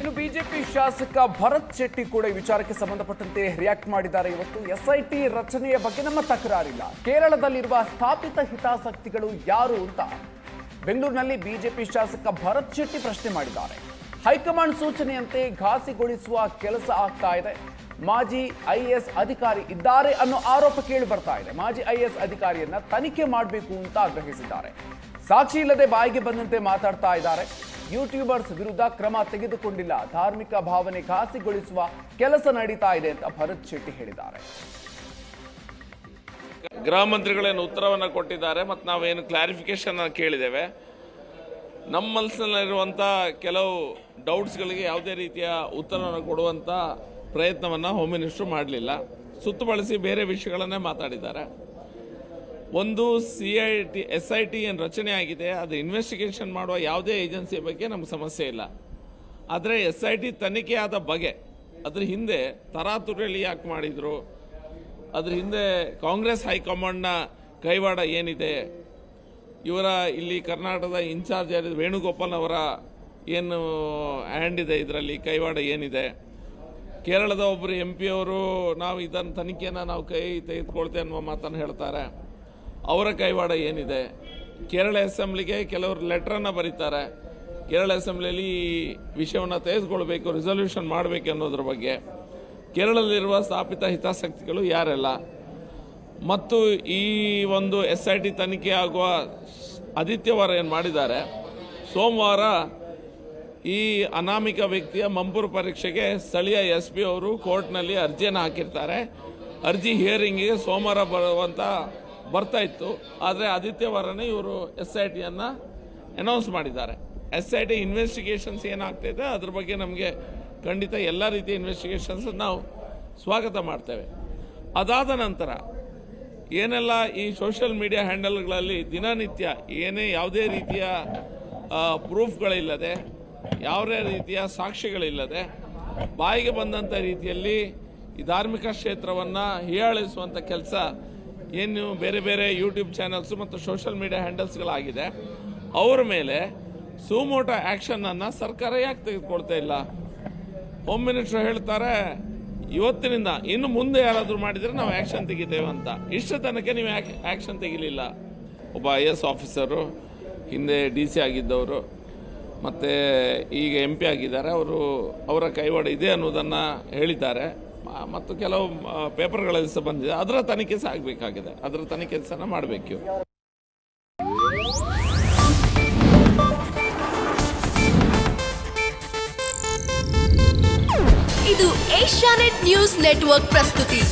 ಇನ್ನು ಬಿಜೆಪಿ ಶಾಸಕ ಭರತ್ ಶೆಟ್ಟಿ ಕೂಡ ಈ ವಿಚಾರಕ್ಕೆ ಸಂಬಂಧಪಟ್ಟಂತೆ ರಿಯಾಕ್ಟ್ ಮಾಡಿದ್ದಾರೆ. ಇವತ್ತು ಎಸ್ಐಟಿ ರಚನೆಯ ಬಗ್ಗೆ ನಮ್ಮ ತಕರಾರಿಲ್ಲ, ಕೇರಳದಲ್ಲಿರುವ ಸ್ಥಾಪಿತ ಹಿತಾಸಕ್ತಿಗಳು ಯಾರು ಅಂತ ಬೆಂಗಳೂರಿನಲ್ಲಿ ಬಿಜೆಪಿ ಶಾಸಕ ಭರತ್ ಶೆಟ್ಟಿ ಪ್ರಶ್ನೆ ಮಾಡಿದ್ದಾರೆ. ಹೈಕಮಾಂಡ್ ಸೂಚನೆಯಂತೆ ಘಾಸಿಗೊಳಿಸುವ ಕೆಲಸ ಆಗ್ತಾ ಇದೆ. ಮಾಜಿ ಐಎಎಸ್ ಅಧಿಕಾರಿ ಇದ್ದಾರೆ ಅನ್ನೋ ಆರೋಪ ಕೇಳಿ ಬರ್ತಾ ಇದೆ. ಮಾಜಿ ಐಎಎಸ್ ಅಧಿಕಾರಿಯನ್ನ ತನಿಖೆ ಮಾಡಬೇಕು ಅಂತ ಆಗ್ರಹಿಸಿದ್ದಾರೆ. ಸಾಕ್ಷಿ ಇಲ್ಲದೆ ಬಾಯಿಗೆ ಬಂದಂತೆ ಮಾತಾಡ್ತಾ ಇದ್ದಾರೆ. ಯೂಟ್ಯೂಬರ್ಸ್ ವಿರುದ್ಧ ಕ್ರಮ ತೆಗೆದುಕೊಂಡಿಲ್ಲ, ಧಾರ್ಮಿಕ ಭಾವನೆ ಘಾಸಿಗೊಳಿಸುವ ಕೆಲಸ ನಡೀತಾ ಇದೆ ಅಂತ ಭರತ್ ಶೆಟ್ಟಿ ಹೇಳಿದ್ದಾರೆ. ಗೃಹ ಮಂತ್ರಿಗಳೇನು ಉತ್ತರವನ್ನು ಕೊಟ್ಟಿದ್ದಾರೆ ಮತ್ತು ನಾವೇನು ಕ್ಲಾರಿಫಿಕೇಶನ್ ಕೇಳಿದ್ದೇವೆ. ನಮ್ಮ ಮನಸ್ಸಿನಲ್ಲಿರುವಂಥ ಕೆಲವು ಡೌಟ್ಸ್ಗಳಿಗೆ ಯಾವುದೇ ರೀತಿಯ ಉತ್ತರವನ್ನು ಕೊಡುವಂಥ ಪ್ರಯತ್ನವನ್ನು ಹೋಮ್ ಮಿನಿಸ್ಟ್ರು ಮಾಡಲಿಲ್ಲ. ಸುತ್ತು ಬಳಸಿ ಬೇರೆ ವಿಷಯಗಳನ್ನೇ ಮಾತಾಡಿದ್ದಾರೆ. ಒಂದು SIT ಏನು ರಚನೆ ಆಗಿದೆ, ಅದು ಇನ್ವೆಸ್ಟಿಗೇಷನ್ ಮಾಡುವ ಯಾವುದೇ ಏಜೆನ್ಸಿಯ ಬಗ್ಗೆ ನಮ್ಗೆ ಸಮಸ್ಯೆ ಇಲ್ಲ. ಆದರೆ SIT ತನಿಖೆ ಆದ ಬಗೆ, ಅದ್ರ ಹಿಂದೆ ತರಾತುರಿಯಲ್ಲಿ ಯಾಕೆ ಮಾಡಿದರು, ಅದ್ರ ಹಿಂದೆ ಕಾಂಗ್ರೆಸ್ ಹೈಕಮಾಂಡ್ನ ಕೈವಾಡ ಏನಿದೆ, ಇವರ ಇಲ್ಲಿ ಕರ್ನಾಟಕದ ಇನ್ಚಾರ್ಜ್ ಯಾರಿದೆ ವೇಣುಗೋಪಾಲ್ ಅವರ ಏನು ಹ್ಯಾಂಡ್ ಇದೆ, ಇದರಲ್ಲಿ ಕೈವಾಡ ಏನಿದೆ, ಕೇರಳದ ಒಬ್ಬರು MP ಅವರು ನಾವು ಇದನ್ನು ತನಿಖೆಯನ್ನು ನಾವು ಕೈ ತೆಗೆದುಕೊಳ್ತೇವೆ ಅನ್ನುವ ಮಾತನ್ನು ಹೇಳ್ತಾರೆ. ಅವರ ಕೈವಾಡ ಏನಿದೆ, ಕೇರಳ ಅಸೆಂಬ್ಲಿಗೆ ಕೆಲವರು ಲೆಟ್ರನ್ನು ಬರೀತಾರೆ, ಕೇರಳ ಅಸೆಂಬ್ಲಿಯಲ್ಲಿ ಈ ವಿಷಯವನ್ನು ತೆಗೆದುಕೊಳ್ಬೇಕು, ರಿಸಲ್ಯೂಷನ್ ಮಾಡಬೇಕು ಅನ್ನೋದ್ರ ಬಗ್ಗೆ. ಕೇರಳದಲ್ಲಿರುವ ಸ್ಥಾಪಿತ ಹಿತಾಸಕ್ತಿಗಳು ಯಾರೆಲ್ಲ, ಮತ್ತು ಈ ಒಂದು SIT ತನಿಖೆ ಆಗುವ ಆದಿತ್ಯವಾರ ಏನು ಮಾಡಿದ್ದಾರೆ, ಸೋಮವಾರ ಈ ಅನಾಮಿಕ ವ್ಯಕ್ತಿಯ ಮಂಪೂರು ಪರೀಕ್ಷೆಗೆ ಸ್ಥಳೀಯ SP ಅವರು ಕೋರ್ಟ್ನಲ್ಲಿ ಅರ್ಜಿಯನ್ನು ಹಾಕಿರ್ತಾರೆ. ಅರ್ಜಿ ಹಿಯರಿಂಗಿಗೆ ಸೋಮವಾರ ಬರ್ತಾ ಇತ್ತು. ಆದರೆ ಆದಿತ್ಯವಾರನೇ ಇವರು SITಯನ್ನು ಅನೌನ್ಸ್ ಮಾಡಿದ್ದಾರೆ. SIT ಇನ್ವೆಸ್ಟಿಗೇಷನ್ಸ್ ಏನಾಗ್ತಾಯಿದೆ ಅದ್ರ ಬಗ್ಗೆ ನಮಗೆ ಖಂಡಿತ ಎಲ್ಲ ರೀತಿಯ ಇನ್ವೆಸ್ಟಿಗೇಷನ್ಸ್ ನಾವು ಸ್ವಾಗತ ಮಾಡ್ತೇವೆ. ಅದಾದ ನಂತರ ಏನೆಲ್ಲ ಈ ಸೋಷಿಯಲ್ ಮೀಡಿಯಾ ಹ್ಯಾಂಡಲ್ಗಳಲ್ಲಿ ದಿನನಿತ್ಯ ಯಾವುದೇ ರೀತಿಯ ಪ್ರೂಫ್ಗಳಿಲ್ಲದೆ, ಯಾವುದೇ ರೀತಿಯ ಸಾಕ್ಷಿಗಳಿಲ್ಲದೆ, ಬಾಯಿಗೆ ಬಂದಂಥ ರೀತಿಯಲ್ಲಿ ಈ ಧಾರ್ಮಿಕ ಕ್ಷೇತ್ರವನ್ನು ಹೀಯಾಳಿಸುವಂಥ ಕೆಲಸ ಏನು ಬೇರೆ ಬೇರೆ ಯೂಟ್ಯೂಬ್ ಚಾನೆಲ್ಸ್ ಮತ್ತು ಸೋಷಿಯಲ್ ಮೀಡಿಯಾ ಹ್ಯಾಂಡಲ್ಸ್ಗಳಾಗಿದೆ, ಅವರ ಮೇಲೆ ಸುಮೋಟೋ ಆ್ಯಕ್ಷನನ್ನು ಸರ್ಕಾರ ಯಾಕೆ ತೆಗೆದುಕೊಳ್ತಾ ಇಲ್ಲ? ಹೋಮ್ ಮಿನಿಸ್ಟರ್ ಹೇಳ್ತಾರೆ ಇವತ್ತಿನಿಂದ ಇನ್ನು ಮುಂದೆ ಯಾರಾದರೂ ಮಾಡಿದರೆ ನಾವು ಆ್ಯಕ್ಷನ್ ತೆಗಿತೇವೆ ಅಂತ. ಇಷ್ಟು ತನಕ ನೀವು ಆ್ಯಕ್ಷನ್ ತೆಗಿಲಿಲ್ಲ. ಒಬ್ಬ IAS ಆಫೀಸರು, ಹಿಂದೆ DC ಆಗಿದ್ದವರು, ಮತ್ತು ಈಗ MP ಆಗಿದ್ದಾರೆ, ಅವರ ಕೈವಾಡ ಇದೆ ಅನ್ನೋದನ್ನು ಹೇಳಿದ್ದಾರೆ. ಮತ್ತು ಕೆಲವು ಪೇಪರ್ಗಳಲ್ಲಿ ಸಹ ಬಂದಿದೆ. ಅದರ ತನಿಖೆ ಸಹ ಆಗಬೇಕಾಗಿದೆ. ಅದರ ತನಿಖೆ ಸಹ ಮಾಡಬೇಕು. ಇದು ಏಷ್ಯಾನೆಟ್ ನ್ಯೂಸ್ ನೆಟ್ವರ್ಕ್ ಪ್ರಸ್ತುತಿ.